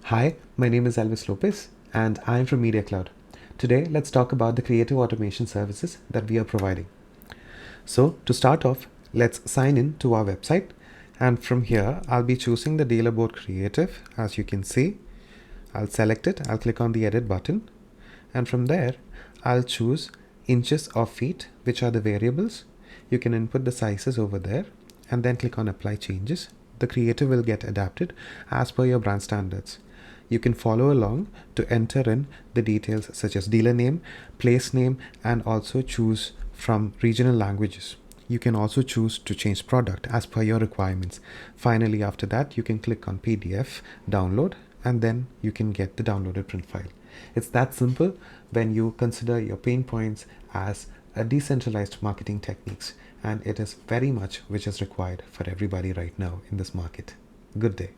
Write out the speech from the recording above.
Hi, my name is Elwis Lopez and I'm from Mediacloud. Today, let's talk about the creative automation services that we are providing. So to start off, let's sign in to our website, and from here, I'll be choosing the dealer board creative. As you can see, I'll select it, I'll click on the edit button, and from there, I'll choose inches or feet, which are the variables. You can input the sizes over there and then click on apply changes. The creative will get adapted as per your brand standards. You can follow along to enter in the details such as dealer name, place name, and also choose from regional languages. You can also choose to change product as per your requirements. Finally, after that, you can click on PDF, download, and then you can get the downloaded print file. It's that simple when you consider your pain points as a decentralized marketing techniques, and it is very much which is required for everybody right now in this market. Good day.